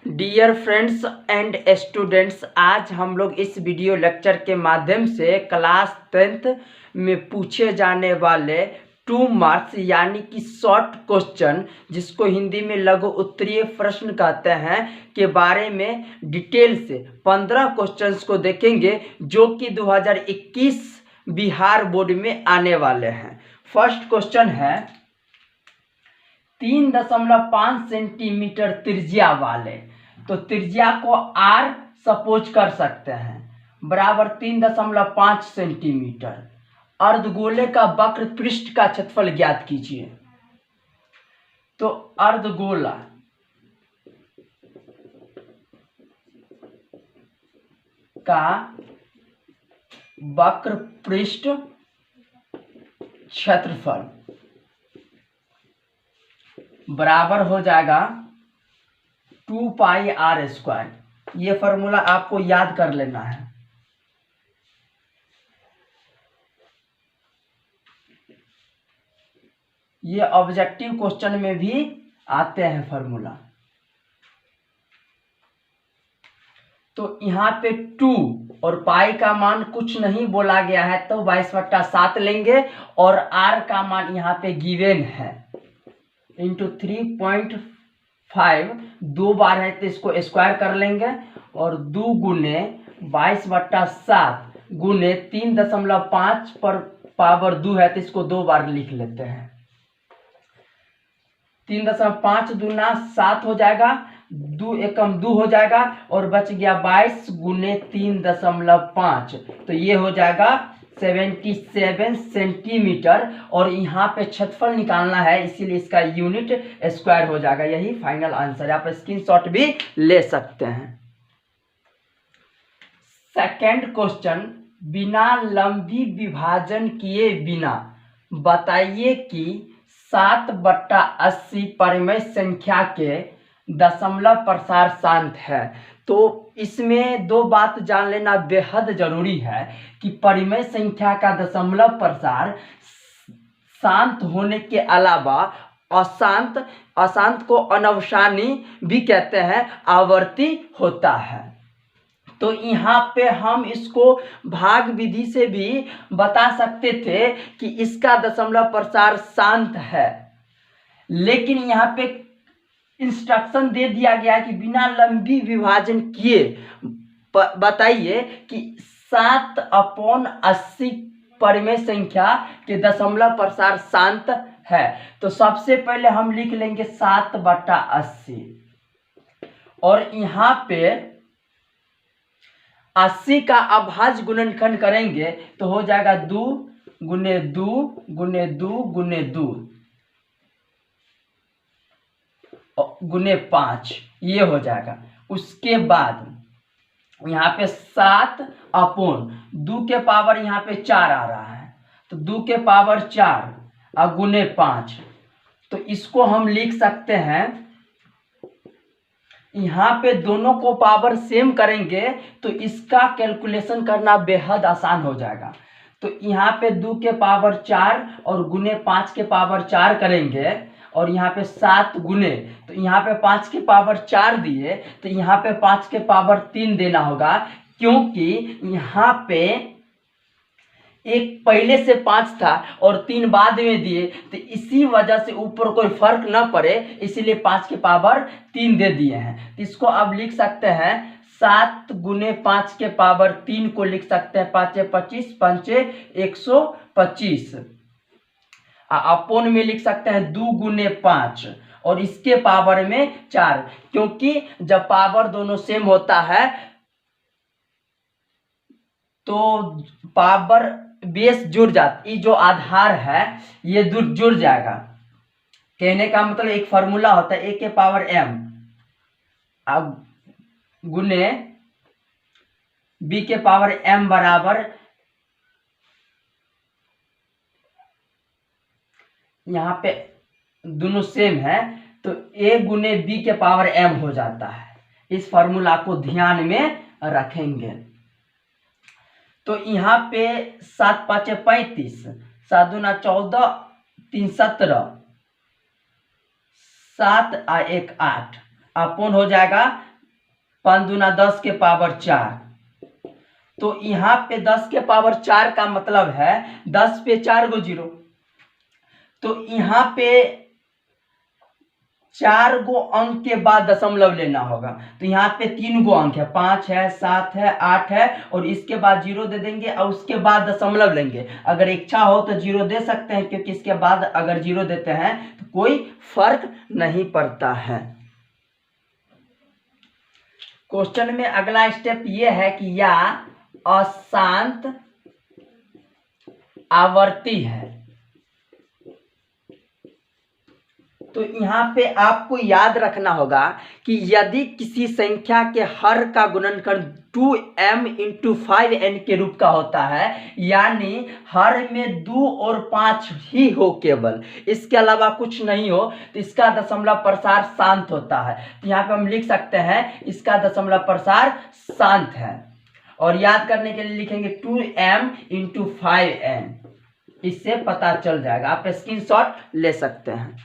Dear friends and students, आज हम लोग इस वीडियो लेक्चर के माध्यम से क्लास 10th में पूछे जाने वाले 2 मार्क्स यानी कि शॉर्ट क्वेश्चन, जिसको हिंदी में लघु उत्तरीय प्रश्न कहते हैं, के बारे में डिटेल से 15 क्वेश्चंस को देखेंगे जो कि 2021 बिहार बोर्ड में आने वाले हैं। फर्स्ट क्वेश्चन है 3.5 सेंटीमीटर त्रिज्या वाले, तो त्रिज्या को r सपोज कर सकते हैं बराबर 3.5 सेंटीमीटर। अर्धगोले का वक्र पृष्ठ का क्षेत्रफल ज्ञात कीजिए। तो अर्धगोला का वक्र पृष्ठ क्षेत्रफल बराबर हो जाएगा 2 पाई r स्क्वायर। ये फॉर्मूला आपको याद कर लेना है। ये ऑब्जेक्टिव क्वेश्चन में भी आते हैं फॉर्मूला। तो यहाँ पे 2 और पाई का मान कुछ नहीं बोला गया है, तो 22/7 लेंगे और r का मान यहाँ पे गिवन है इंटू 3.5 2 बार है तो इसको स्क्वायर कर लेंगे और 2 गुने 22/7 गुने 3.5 पर पावर 2 है तो इसको 2 बार लिख लेते हैं। 3.5 दूना 7 हो जाएगा, 2 एकम 2 हो जाएगा और बच गया 22 गुने 3.5, तो ये हो जाएगा 77 सेंटीमीटर। और यहाँ पे क्षेत्रफल निकालना है, इसीलिए इसका यूनिट स्क्वायर हो जाएगा। यही फाइनल आंसर है। आप स्क्रीनशॉट भी ले सकते हैं। सेकंड क्वेश्चन, बिना लंबी विभाजन किए बिना बताइए कि 7/80 परिमेय संख्या के दशमलव प्रसार शांत है। तो इसमें 2 बात जान लेना बेहद जरूरी है कि परिमेय संख्या का दशमलव प्रसार शांत होने के अलावा अशांत को अनवसानी भी कहते हैं, आवर्ती होता है। तो यहाँ पे हम इसको भाग विधि से भी बता सकते थे कि इसका दशमलव प्रसार शांत है, लेकिन यहाँ पे इंस्ट्रक्शन दे दिया गया है कि बिना लंबी विभाजन किए बताइए कि 7/80 परिमेय संख्या के दशमलव प्रसार शांत है। तो सबसे पहले हम लिख लेंगे 7/80 और यहाँ पे 80 का अभाज्य गुणनखंड करेंगे तो हो जाएगा 2 गुने 2 गुने 2 गुने 2 गुने 5, ये हो जाएगा। उसके बाद यहाँ पे 7/2 के पावर यहाँ पे 4 आ रहा है, तो 2 के पावर 4 और गुने 5, तो इसको हम लिख सकते हैं। यहाँ पे दोनों को पावर सेम करेंगे तो इसका कैलकुलेशन करना बेहद आसान हो जाएगा। तो यहाँ पे 2 के पावर 4 और गुने 5 के पावर 4 करेंगे और यहाँ पे 7 गुने, तो यहाँ पे 5 के पावर 4 दिए तो यहाँ पे 5 के पावर 3 देना होगा, क्योंकि यहाँ पे एक पहले से 5 था और 3 बाद में दिए, तो इसी वजह से ऊपर कोई फर्क ना पड़े, इसीलिए 5 के पावर 3 दे दिए हैं। तो इसको अब लिख सकते हैं 7 गुने 5 के पावर 3 को लिख सकते हैं 5 25 5 125, अपोन में लिख सकते हैं 2 गुने 5 और इसके पावर में 4, क्योंकि जब पावर दोनों सेम होता है तो पावर बेस जुड़ जाता, ये जो आधार है ये जुड़ जाएगा। कहने का मतलब एक फॉर्मूला होता है a के पावर m अब गुने b के पावर m बराबर, यहाँ पे दोनों सेम है तो a गुने b के पावर m हो जाता है। इस फॉर्मूला को ध्यान में रखेंगे। तो यहाँ पे 7 5 35, 7 दूना 14, 3 17, 7 और 1 8, अपोन हो जाएगा 5 दूना 10 के पावर 4। तो यहाँ पे 10 के पावर 4 का मतलब है 10 पे 4 गो 0। तो यहाँ पे 4 गो अंक के बाद दशमलव लेना होगा। तो यहाँ पे 3 गो अंक है, 5 है, 7 है, 8 है, और इसके बाद 0 दे देंगे और उसके बाद दशमलव लेंगे। अगर इच्छा हो तो 0 दे सकते हैं, क्योंकि इसके बाद अगर 0 देते हैं तो कोई फर्क नहीं पड़ता है। क्वेश्चन में अगला स्टेप ये है कि यह अशांत आवर्ती है। तो यहाँ पे आपको याद रखना होगा कि यदि किसी संख्या के हर का गुणनखंड 2m × 5n के रूप का होता है, यानी हर में 2 और 5 ही हो केवल, इसके अलावा कुछ नहीं हो, तो इसका दशमलव प्रसार शांत होता है। तो यहाँ पे हम लिख सकते हैं इसका दशमलव प्रसार शांत है। और याद करने के लिए लिखेंगे 2m × 5n, इससे पता चल जाएगा। आप स्क्रीनशॉट ले सकते हैं।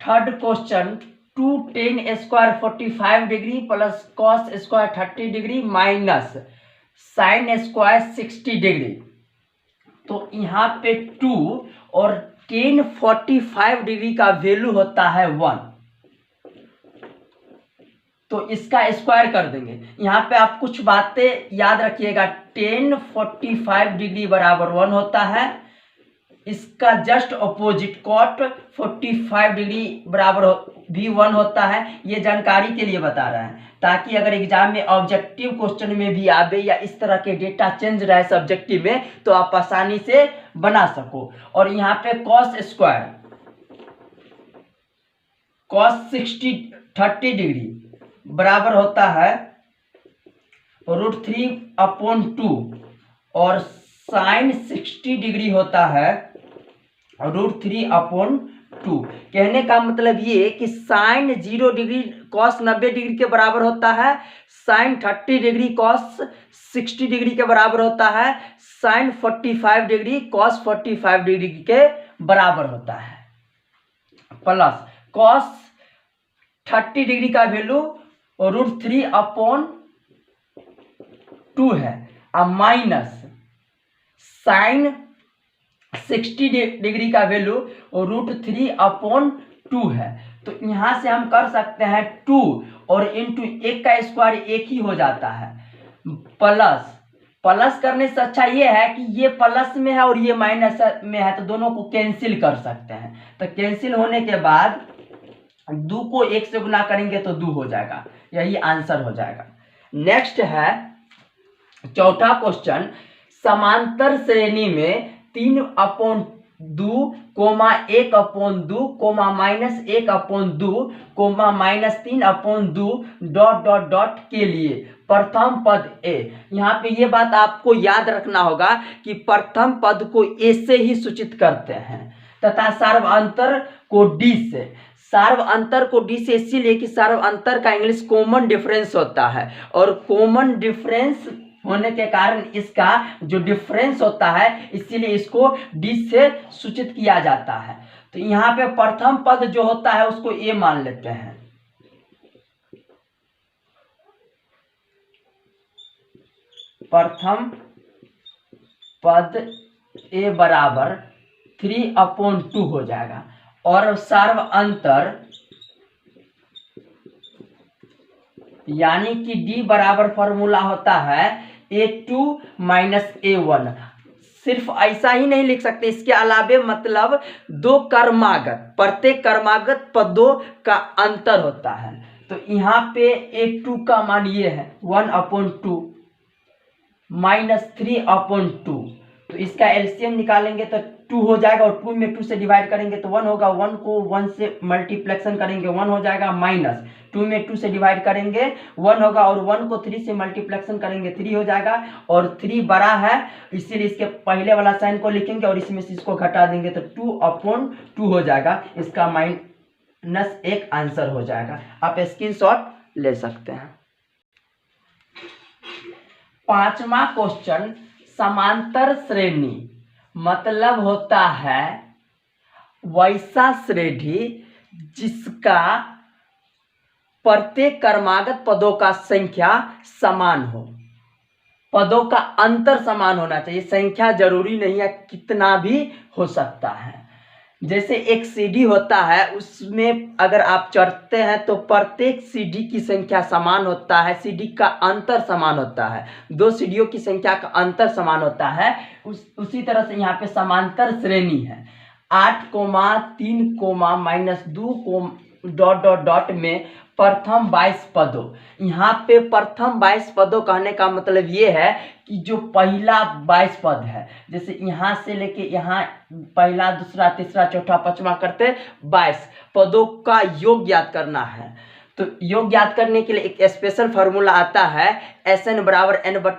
Third question, 2tan² 45 degree plus cos² 30 degree minus sin² 60 degree. तो यहाँ पे 2 और tan 45 डिग्री का वैल्यू होता है 1, तो इसका स्क्वायर कर देंगे। यहाँ पे आप कुछ बातें याद रखिएगा। tan 45 डिग्री बराबर 1 होता है, इसका जस्ट अपोजिट cot 45 डिग्री बराबर भी 1 होता है। ये जानकारी के लिए बता रहे हैं, ताकि अगर एग्जाम में ऑब्जेक्टिव क्वेश्चन में भी आवे या इस तरह के डेटा चेंज रहे सब्जेक्टिव में, तो आप आसानी से बना सको। और यहाँ पे cos 30 डिग्री बराबर होता है √3/2 और sin 60 डिग्री होता है √3/2। कहने का मतलब ये कि sin 0 डिग्री cos 90 डिग्री के बराबर होता है, sin 30 डिग्री cos 60 डिग्री के बराबर होता है, sin 45 डिग्री cos 45 डिग्री के बराबर होता है। प्लस cos 30 डिग्री का वैल्यू √3/2 है, और माइनस sin 60 डिग्री का वैल्यू √3/2 है। तो यहां से हम कर सकते हैं 2 और इंटू 1 का स्क्वायर 1 ही हो जाता है। प्लस करने से अच्छा ये है कि ये प्लस में है और ये माइनस में है, तो दोनों को कैंसिल कर सकते हैं। तो कैंसिल होने के बाद 2 को 1 से गुना करेंगे तो 2 हो जाएगा, यही आंसर हो जाएगा। नेक्स्ट है चौथा क्वेश्चन, समांतर श्रेणी में 3/2, 1/2, -1/2, -3/2 ... के लिए प्रथम पद ए। यहाँ पे ये बात आपको याद रखना होगा कि प्रथम पद को ए से ही सूचित करते हैं, तथा सार्वअंतर को डी से। सार्वअंतर को डी से इसीलिए कि सार्वअंतर का इंग्लिश कॉमन डिफरेंस होता है, और कॉमन डिफरेंस होने के कारण इसका जो डिफरेंस होता है, इसीलिए इसको डी से सूचित किया जाता है। तो यहाँ पे प्रथम पद जो होता है उसको ए मान लेते हैं। प्रथम पद ए बराबर 3/2 हो जाएगा, और सार्वअंतर यानी कि डी बराबर फॉर्मूला होता है A2 - A1। सिर्फ ऐसा ही नहीं लिख सकते, इसके अलावे मतलब दो कर्मागत, प्रत्येक कर्मागत पदों का अंतर होता है। तो यहाँ पे A2 का मान ये है 1/2 -3/2। तो इसका एलसीएम निकालेंगे तो 2 हो जाएगा, और 2 में 2 से डिवाइड करेंगे तो 1 होगा। 1 को 1 से मल्टीप्लेक्शन करेंगे 1 हो जाएगा, माइनस 2 में 2 से डिवाइड करेंगे 1 होगा, और 1 को 3 से मल्टीप्लेक्शन करेंगे 3 हो जाएगा, और 3 बड़ा है इसीलिए इसके पहले वाला साइन को लिखेंगे और इसमें से इसको घटा देंगे तो 2/2 हो जाएगा। इसका -1 आंसर हो जाएगा। आप स्क्रीनशॉट ले सकते हैं। पांचवा क्वेश्चन, समांतर श्रेणी मतलब होता है वैसा श्रेणी जिसका प्रत्येक क्रमागत पदों का संख्या समान हो, पदों का अंतर समान होना चाहिए। संख्या जरूरी नहीं है, कितना भी हो सकता है। जैसे एक सीढ़ी होता है, उसमें अगर आप चढ़ते हैं तो प्रत्येक सीढ़ी की संख्या समान होता है, सीढ़ी का अंतर समान होता है, दो सीढ़ियों की संख्या का अंतर समान होता है। उसी तरह से यहाँ पे समांतर श्रेणी है। 8, 3, -2 ... में प्रथम 22 पदों। यहाँ पे प्रथम 22 पदों कहने का मतलब ये है कि जो पहला 22 पद है, जैसे यहाँ से लेके यहाँ पहला, दूसरा, तीसरा, चौथा, पांचवा करते 22 पदों का योग ज्ञात करना है। तो योग ज्ञात करने के लिए एक स्पेशल फार्मूला आता है, Sn बराबर n/2 ×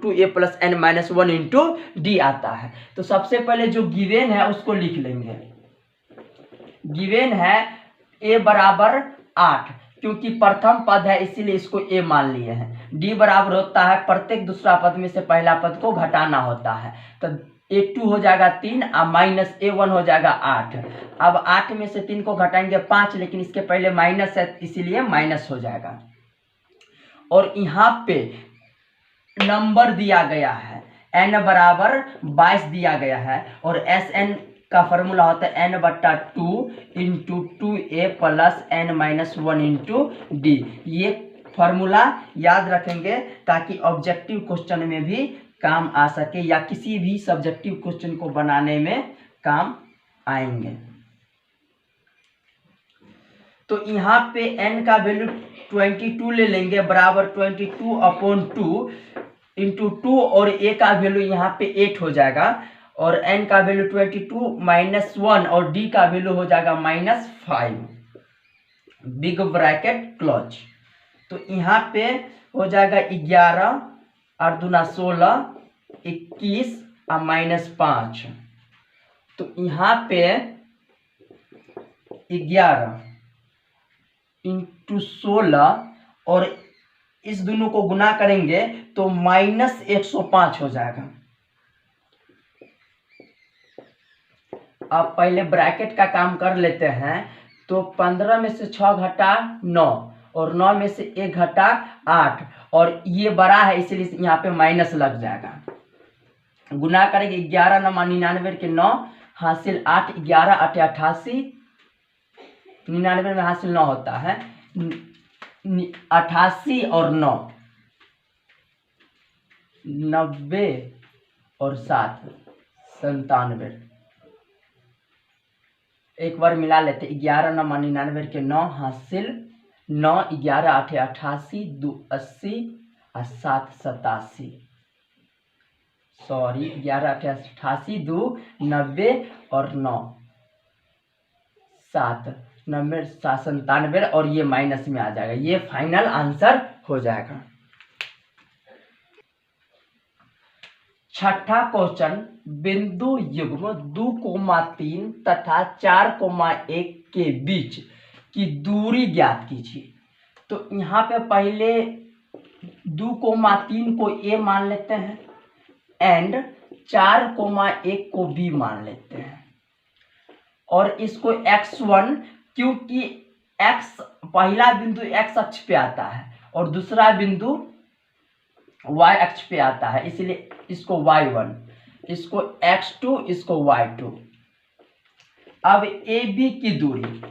2a + n-1 × d आता है। तो सबसे पहले जो गिवेन है उसको लिख लेंगे। गिवेन है a बराबर 8, क्योंकि प्रथम पद है इसीलिए इसको a मान लिए हैं। d बराबर होता है प्रत्येक दूसरा पद में से पहला पद को घटाना होता है। तो a2 हो जाएगा 3 और -a1 हो जाएगा 8। अब 8 में से 3 को घटाएंगे 5, लेकिन इसके पहले माइनस है इसीलिए माइनस हो जाएगा। और यहाँ पे नंबर दिया गया है, n बराबर 22 दिया गया है, और Sn का फॉर्मूला होता है n/2 × 2a + n-1 × d। ये फॉर्मूला याद रखेंगे ताकि ऑब्जेक्टिव क्वेश्चन में भी काम आ सके या किसी भी सब्जेक्टिव क्वेश्चन को बनाने में काम आएंगे। तो यहाँ पे n का वैल्यू 22 ले लेंगे, बराबर 22/2 × 2, और a का वैल्यू यहाँ पे 8 हो जाएगा, और n का वैल्यू 22 - 1, और d का वैल्यू हो जाएगा -5, बिग ब्रैकेट क्लोज। तो यहाँ पे हो जाएगा 11 और 2 16, 21 और -5। तो यहाँ पे 11 × 16 और इस दोनों को गुना करेंगे तो -105 हो जाएगा। अब पहले ब्रैकेट का काम कर लेते हैं। तो 15 में से 6 घटा 9, और 9 में से 1 घटा 8, और ये बड़ा है इसलिए यहाँ पे माइनस लग जाएगा। गुना करेंगे 11 9 99 के 9 हासिल 8, 11 8 88, 99 में हासिल 9 होता है, 88 और 9 90 और 7 97। एक बार मिला लेते, 11 9 99 के 9 हासिल 9, 11 8 88, 2 80 और 7 87। सॉरी, 11 8 88, 2 90 और 9 7 90 7 97, और ये माइनस में आ जाएगा। ये फाइनल आंसर हो जाएगा। छठा क्वेश्चन, बिंदु युग्म 2,3 तथा 4,1 के बीच की दूरी ज्ञात कीजिए। तो यहाँ पे पहले 2,3 को a मान लेते हैं एंड 4,1 को b मान लेते हैं, और इसको x1, क्योंकि x पहला बिंदु x अक्ष पे आता है और दूसरा बिंदु y अक्ष पे आता है, इसलिए इसको y1, इसको x2, इसको y2। अब AB की दूरी,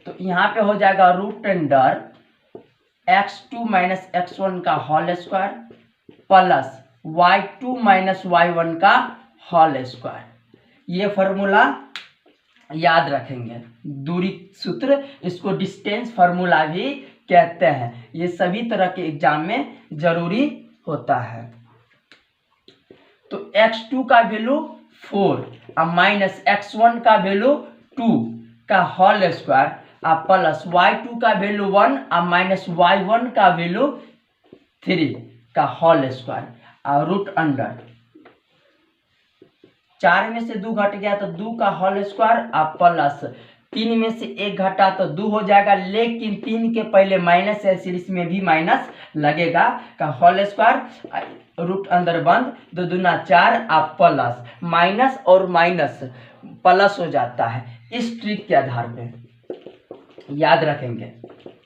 तो यहाँ पे हो जाएगा √x2 - x1 का whole square plus y2 - y1 का होल स्क्वायर। ये फॉर्मूला याद रखेंगे, दूरी सूत्र, इसको डिस्टेंस फार्मूला भी कहते हैं। ये सभी तरह के एग्जाम में जरूरी होता है। तो x2 का वैल्यू 4 और माइनस x1 का वैल्यू 2 का होल स्क्वायर और प्लस y2 का वैल्यू 1 और माइनस y1 का वैल्यू 3 का होल स्क्वायर और रूट अंडर 4 में से 2 घट गया तो 2 का होल स्क्वायर और प्लस 3 में से 1 घटा तो 2 हो जाएगा, लेकिन 3 के पहले माइनस है इसलिए इसमें भी माइनस लगेगा का होल स्क्वायर रूट अंदर बंद 2 दूना 4 और प्लस माइनस और माइनस प्लस हो जाता है। इस ट्रिक के आधार पे याद रखेंगे,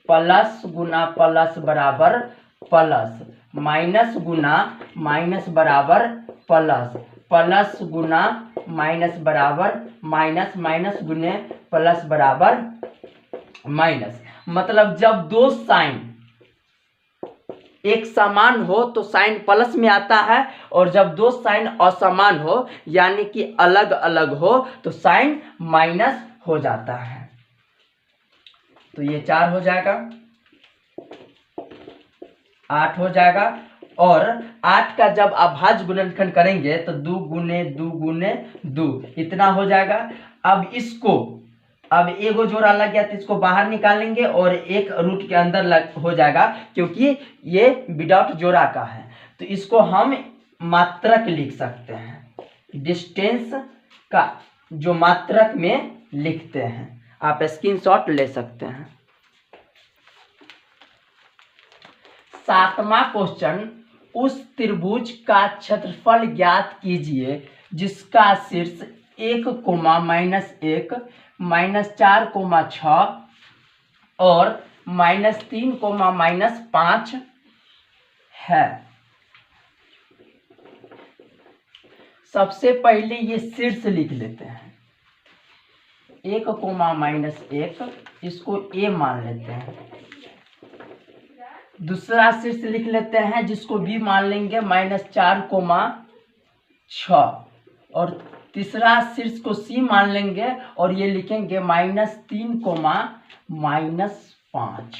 प्लस गुना प्लस बराबर प्लस, माइनस गुना माइनस बराबर प्लस, प्लस गुना माइनस बराबर माइनस, माइनस गुने प्लस बराबर माइनस। मतलब जब दो साइन एक समान हो तो साइन प्लस में आता है, और जब दो साइन असमान हो यानी कि अलग अलग हो तो साइन माइनस हो जाता है। तो ये 4 हो जाएगा, 8 हो जाएगा, और 8 का जब अभाज्य गुणनखंड करेंगे तो 2 गुने 2 गुने 2 इतना हो जाएगा। अब इसको, अब एगो जोड़ा लग गया तो इसको बाहर निकालेंगे और एक रूट के अंदर हो जाएगा, क्योंकि ये विदाउट जोड़ा का है। तो इसको हम मात्रक लिख सकते हैं, डिस्टेंस का जो मात्रक में लिखते हैं। आप स्क्रीनशॉट ले सकते हैं। 7वां क्वेश्चन, उस त्रिभुज का क्षेत्रफल ज्ञात कीजिए जिसका शीर्ष 1, -1, -4, 6 और -3, -5 है। सबसे पहले ये शीर्ष लिख लेते हैं, 1, -1 इसको ए मान लेते हैं। दूसरा शीर्ष लिख लेते हैं जिसको बी मान लेंगे, -4, 6, और तीसरा शीर्ष को सी मान लेंगे और ये लिखेंगे -3, -5।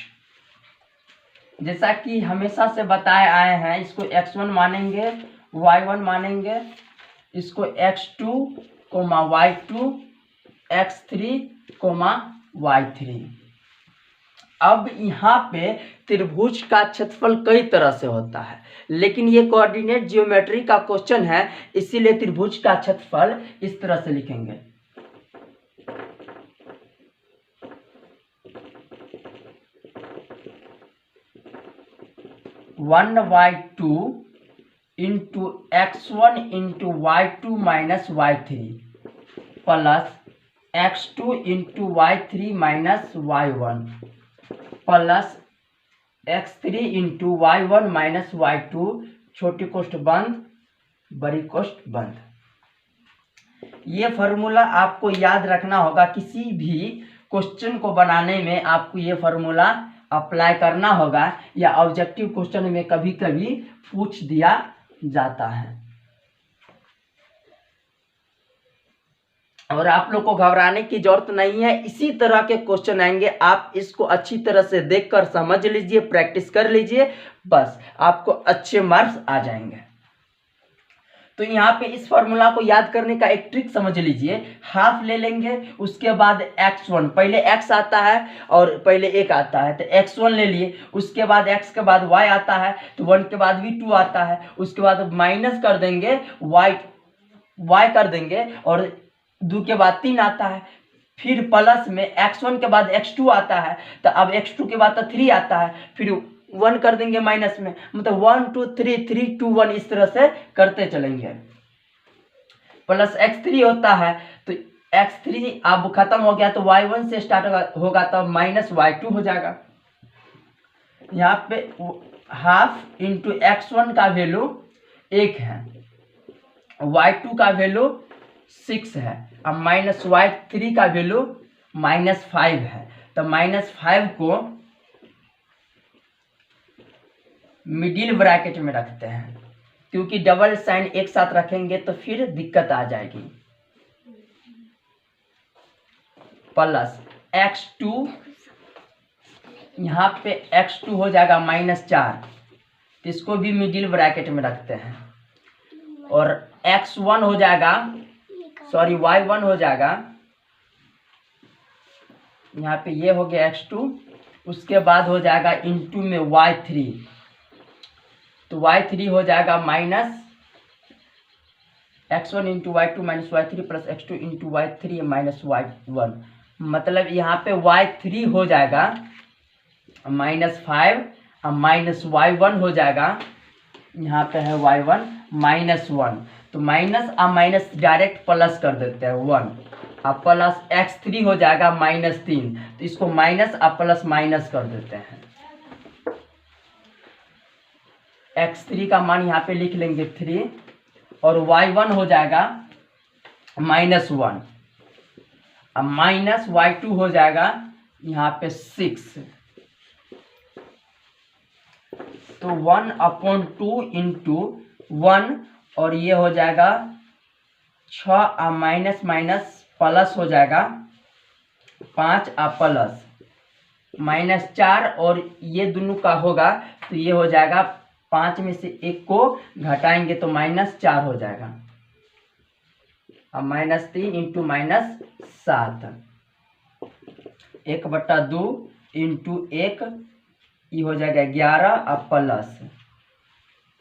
जैसा कि हमेशा से बताए आए हैं, इसको x1 मानेंगे, y1 मानेंगे, इसको x2, y2, x3, y3। अब यहाँ पे त्रिभुज का क्षेत्रफल कई तरह से होता है, लेकिन ये कोऑर्डिनेट ज्योमेट्री का क्वेश्चन है, इसीलिए त्रिभुज का क्षेत्रफल इस तरह से लिखेंगे। One y2 into x1 into y2 minus y3 plus x2 into y3 minus y1 plus x3 into y1 minus y2, छोटी कोष्ठ बंद बड़ी कोष्ठ बंद। ये फॉर्मूला आपको याद रखना होगा, किसी भी क्वेश्चन को बनाने में आपको ये फॉर्मूला अप्लाई करना होगा, या ऑब्जेक्टिव क्वेश्चन में कभी कभी पूछ दिया जाता है। और आप लोग को घबराने की जरूरत नहीं है, इसी तरह के क्वेश्चन आएंगे, आप इसको अच्छी तरह से देखकर समझ लीजिए, प्रैक्टिस कर लीजिए, बस आपको अच्छे मार्क्स आ जाएंगे। तो यहाँ पे इस फॉर्मूला को याद करने का एक ट्रिक समझ लीजिए। हाफ ले लेंगे, उसके बाद x1, पहले x आता है और पहले 1 आता है, तो x1 ले लिए, उसके बाद x के बाद y आता है, तो 1 के बाद भी 2 आता है, उसके बाद माइनस कर देंगे y कर देंगे, और 2 के बाद 3 आता है, फिर प्लस में x1 के बाद x2 आता है, तो अब x2 के बाद तो 3 आता है, फिर 1 कर देंगे माइनस में, मतलब 1 2 3 3 2 1 इस तरह से करते चलेंगे। प्लस x3 होता है, तो x3 अब खत्म हो गया तो y1 से स्टार्ट होगा, तो माइनस y2 हो जाएगा। यहाँ पे हाफ इंटू x1 का वैल्यू 1 है, y2 का वैल्यू 6 है, अब माइनस y3 का वैल्यू -5 है, तो -5 को मिडिल ब्रैकेट में रखते हैं, क्योंकि डबल साइन एक साथ रखेंगे तो फिर दिक्कत आ जाएगी। प्लस x2, यहाँ पे x2 हो जाएगा -4, इसको भी मिडिल ब्रैकेट में रखते हैं, और x1 हो जाएगा, सॉरी y1 हो जाएगा, यहाँ पे ये हो गया x2, उसके बाद हो जाएगा इंटू में y3, तो y3 हो जाएगा minus x1 into y2 minus y3 plus x2 into y3 minus y1, मतलब यहाँ पे y3 हो जाएगा -5 और माइनस y1 हो जाएगा, यहाँ पे है y1 -1, तो माइनस और माइनस डायरेक्ट प्लस कर देते हैं 1, अब प्लस x3 हो जाएगा -3, तो इसको माइनस अब प्लस माइनस कर देते हैं। x3 का मान यहाँ पे लिख लेंगे 3 और y1 हो जाएगा -1, अब माइनस y2 हो जाएगा यहाँ पे 6, तो 1/2 इंटू 1 और ये हो जाएगा 6, अब माइनस माइनस प्लस हो जाएगा 5, अब प्लस -4 और ये दोनों का होगा तो ये हो जाएगा 5 में से 1 को घटाएंगे तो -4 हो जाएगा। अब -3 इंटू -7, 1/2 इंटू 1 ये हो जाएगा 11, अब प्लस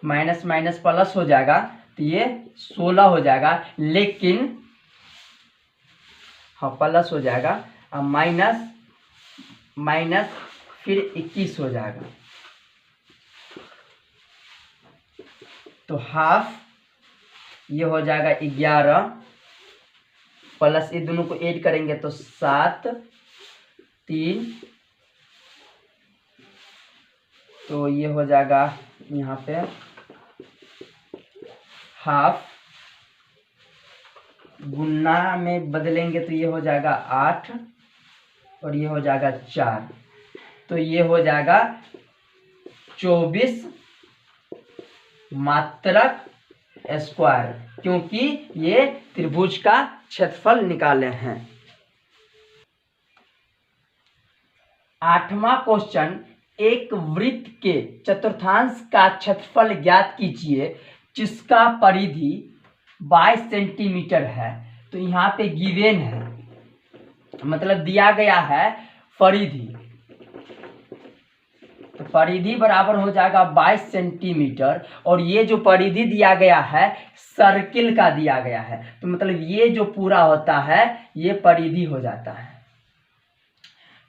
माइनस माइनस प्लस हो जाएगा तो ये 16 हो जाएगा, लेकिन हाँ प्लस हो जाएगा, अब माइनस माइनस फिर 21 हो जाएगा, तो हाफ ये हो जाएगा 11 प्लस ये दोनों को ऐड करेंगे तो 7, 3, तो ये हो जाएगा यहाँ पे हाफ, गुना में बदलेंगे तो ये हो जाएगा 8 और ये हो जाएगा 4, तो ये हो जाएगा 24 मात्रक स्क्वायर, क्योंकि ये त्रिभुज का क्षेत्रफल निकाले हैं। 8वां क्वेश्चन, एक वृत्त के चतुर्थांश का क्षेत्रफल ज्ञात कीजिए जिसका परिधि 22 सेंटीमीटर है। तो यहाँ पे गिवेन है, मतलब दिया गया है परिधि, तो परिधि बराबर हो जाएगा 22 सेंटीमीटर और ये जो परिधि दिया गया है सर्किल का दिया गया है, तो मतलब ये जो पूरा होता है ये परिधि हो जाता है।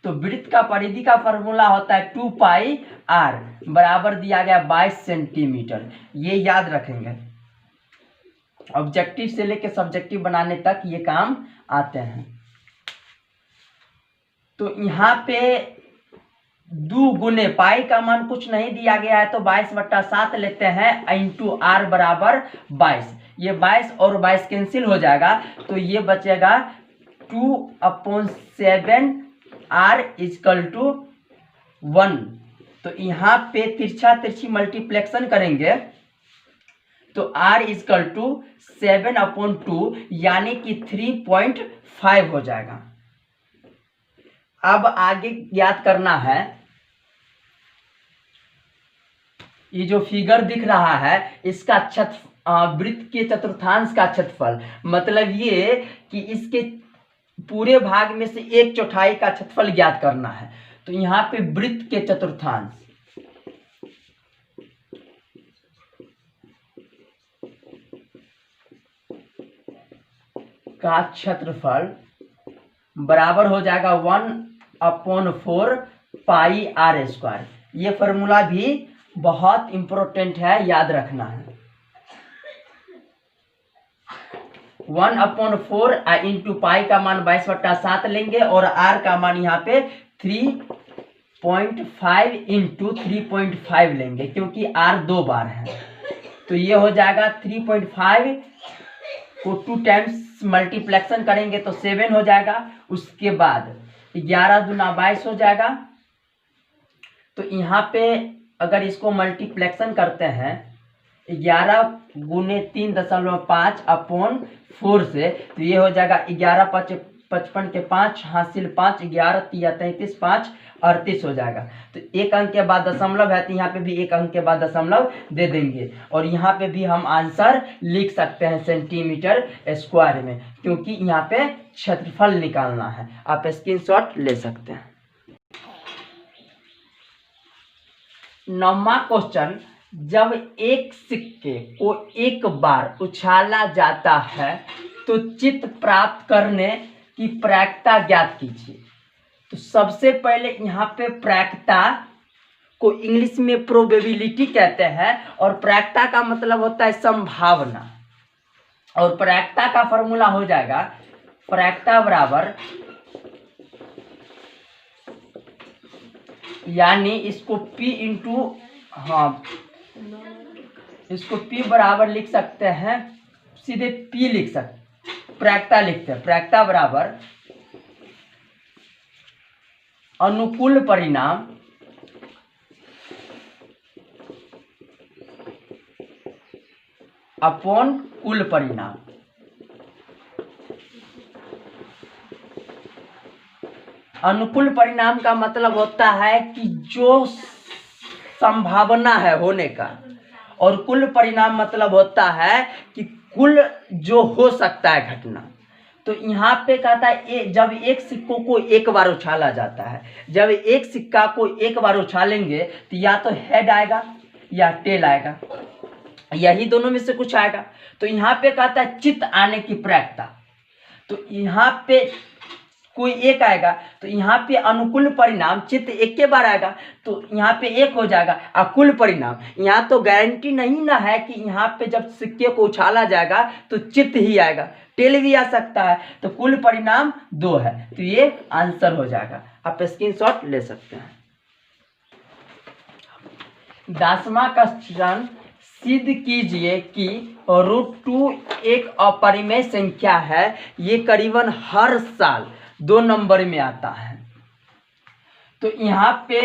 तो वृत्त का परिधि का फॉर्मूला होता है 2πr बराबर दिया गया 22 सेंटीमीटर, ये याद रखेंगे। ऑब्जेक्टिव से लेकर सब्जेक्टिव बनाने तक ये काम आते हैं। तो यहाँ पे 2 गुने पाई का मान कुछ नहीं दिया गया है तो 22/7 लेते हैं इंटू r बराबर 22, ये 22 और 22 कैंसिल हो जाएगा तो ये बचेगा 2/7 r = 1। तो यहाँ पे तिरछा तिरछी मल्टीप्लेक्शन करेंगे तो r = 7/2 यानी कि 3.5 हो जाएगा। अब आगे याद करना है, ये जो फिगर दिख रहा है इसका वृत्त के चतुर्थांश का क्षेत्रफल, मतलब ये कि इसके पूरे भाग में से 1/4 का क्षेत्रफल ज्ञात करना है। तो यहाँ पे वृत्त के चतुर्थांश का क्षेत्रफल बराबर हो जाएगा 1/4 πr²। ये फॉर्मूला भी बहुत इंपॉर्टेंट है, याद रखना है। 1/4 इंटू पाई का मान 22/7 लेंगे और r का मान यहाँ पे 3.5 इंटू 3.5 लेंगे क्योंकि r 2 बार है। तो ये हो जाएगा 3.5 को 2 टाइम्स मल्टीप्लेक्शन करेंगे तो 7 हो जाएगा। उसके बाद 11 दूना 22 हो जाएगा। तो यहाँ पे अगर इसको मल्टीप्लेक्शन करते हैं 11 गुने 3.5/4 से, तो ये हो जाएगा 11 5 55 के 5 हासिल 5 11 33 5 38 हो जाएगा। तो एक अंक के बाद दशमलव है तो यहाँ पे भी एक अंक के बाद दशमलव दे देंगे और यहाँ पे भी हम आंसर लिख सकते हैं सेंटीमीटर स्क्वायर में, क्योंकि यहाँ पे क्षेत्रफल निकालना है। आप स्क्रीनशॉट ले सकते हैं। 9वां क्वेश्चन, जब एक सिक्के को एक बार उछाला जाता है तो चित्त प्राप्त करने की प्रायिकता ज्ञात कीजिए। तो सबसे पहले यहाँ पे प्रायिकता को इंग्लिश में प्रोबेबिलिटी कहते हैं और प्रायिकता का मतलब होता है संभावना। और प्रायिकता का फॉर्मूला हो जाएगा प्रैक्टा बराबर, यानी इसको P इंटू, हाँ इसको P बराबर लिख सकते हैं, सीधे P लिख सकते, प्रैक्टा लिखते हैं। प्रैक्टा बराबर अनुकूल परिणाम अपॉन कुल परिणाम। अनुकूल परिणाम का मतलब होता है कि जो संभावना है होने का, और कुल परिणाम मतलब होता है कि कुल जो हो सकता है घटना। तो यहाँ पे कहता है जब एक सिक्कों को एक बार उछाला जाता है, जब एक सिक्का को एक बार उछालेंगे तो या तो हेड आएगा या टेल आएगा, यही दोनों में से कुछ आएगा। तो यहाँ पे कहता है चित्त आने की प्रैक्टा, तो यहाँ पे कोई एक आएगा, तो यहाँ पे अनुकूल परिणाम चित्त एक के बार आएगा, तो यहाँ पे एक हो जाएगा। और कुल परिणाम, यहाँ तो गारंटी नहीं ना है कि यहाँ पे जब सिक्के को उछाला जाएगा तो चित्त ही आएगा, टेल भी आ सकता है। तो कुल परिणाम 2 है, तो ये आंसर हो जाएगा। आप स्क्रीनशॉट ले सकते हैं। 10वां क्वेश्चन, सिद्ध कीजिए कि √2 एक अपरिमेय संख्या है, ये करीबन हर साल 2 नंबर में आता है। तो यहाँ पे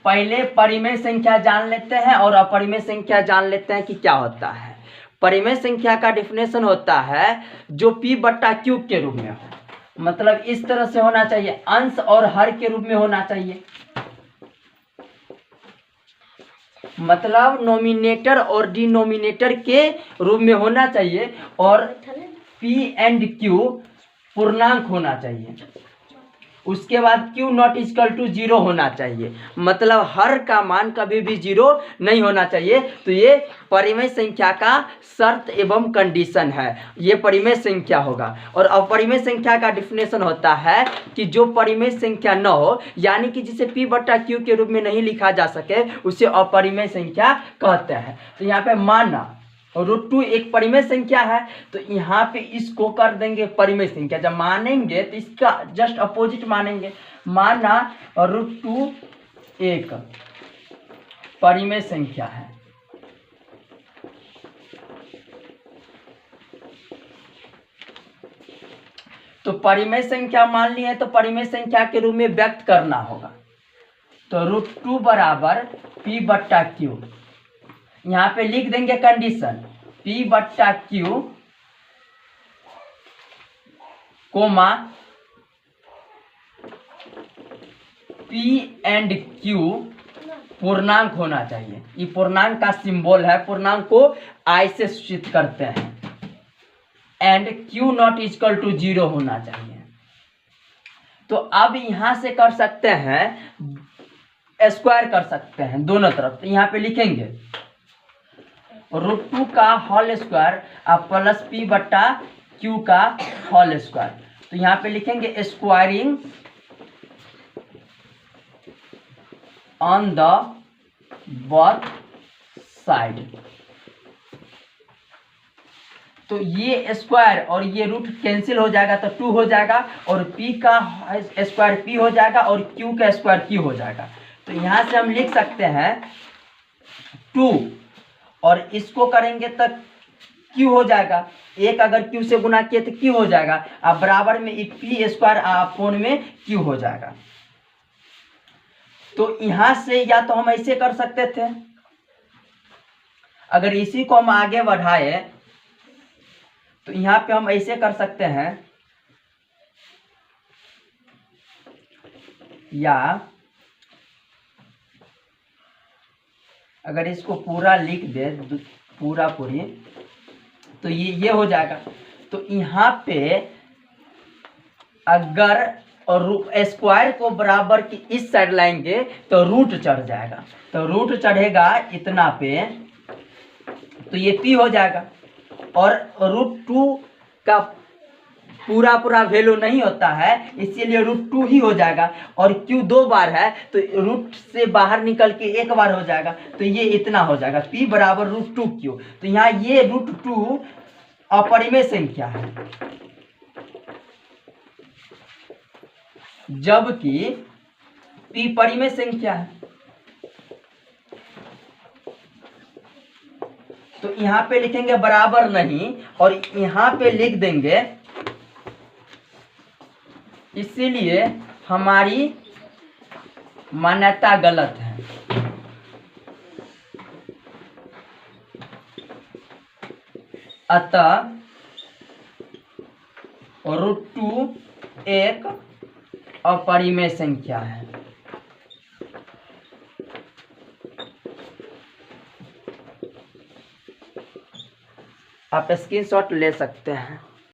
पहले परिमेय संख्या जान लेते हैं और अपरिमेय संख्या जान लेते हैं कि क्या होता है। परिमेय संख्या का डेफिनेशन होता है जो P/Q के रूप में हो, मतलब इस तरह से होना चाहिए, अंश और हर के रूप में होना चाहिए, मतलब नोमिनेटर और डिनोमिनेटर के रूप में होना चाहिए, और P एंड Q पूर्णांक होना चाहिए। उसके बाद Q नॉट इक्वल टू 0 होना चाहिए, मतलब हर का मान कभी भी 0 नहीं होना चाहिए। तो ये परिमेय संख्या का शर्त एवं कंडीशन है, ये परिमेय संख्या होगा। और अपरिमेय संख्या का डिफिनेशन होता है कि जो परिमेय संख्या न हो, यानी कि जिसे P/Q के रूप में नहीं लिखा जा सके, उसे अपरिमेय संख्या कहते हैं। तो यहाँ पे माना √2 एक परिमेय संख्या है, तो यहाँ पे इसको कर देंगे परिमेय संख्या। जब मानेंगे तो इसका जस्ट अपोजिट मानेंगे। माना √2 एक परिमेय संख्या है, तो परिमेय संख्या मान ली है, तो परिमेय संख्या के रूप में व्यक्त करना होगा। तो √2 बराबर P/Q, यहाँ पे लिख देंगे condition P/Q comma P and Q पूर्णांक होना चाहिए। ये पूर्णांक का सिंबल है, पूर्णांक को I से सूचित करते हैं, and Q not equal to 0 होना चाहिए। तो अब यहां से कर सकते हैं, स्क्वायर कर सकते हैं दोनों तरफ। तो यहाँ पे लिखेंगे √2 का होल स्क्वायर प्लस P/Q का होल स्क्वायर। तो यहाँ पे लिखेंगे squaring on the both side. तो ये स्क्वायर और ये रूट कैंसिल हो जाएगा, तो 2 हो जाएगा, और P का स्क्वायर P हो जाएगा और Q का स्क्वायर Q हो जाएगा। तो यहाँ से हम लिख सकते हैं 2, और इसको करेंगे तो Q हो जाएगा, एक अगर Q से गुना किए तो Q हो जाएगा, अब बराबर में P स्क्वायर अपोन में Q हो जाएगा। तो यहां से या तो हम ऐसे कर सकते थे, अगर इसी को हम आगे बढ़ाए तो यहाँ पे हम ऐसे कर सकते हैं, या अगर इसको पूरा लिख दे पूरी, तो ये हो जाएगा। तो यहाँ पे अगर और स्क्वायर को बराबर की इस साइड लाएंगे तो रूट चढ़ जाएगा, तो रूट चढ़ेगा इतना पे, तो ये P हो जाएगा। और √2 का पूरा वैल्यू नहीं होता है, इसीलिए √2 ही हो जाएगा, और Q 2 बार है तो रूट से बाहर निकल के एक बार हो जाएगा, तो ये इतना हो जाएगा P बराबर √2Q। तो यहाँ ये √2 अपरिमेय संख्या है, जबकि p परिमेय संख्या है। तो यहाँ पे लिखेंगे बराबर नहीं और यहाँ पे लिख देंगे, इसीलिए हमारी मान्यता गलत है। अतः √2 एक अपरिमेय संख्या है। आप स्क्रीनशॉट ले सकते हैं।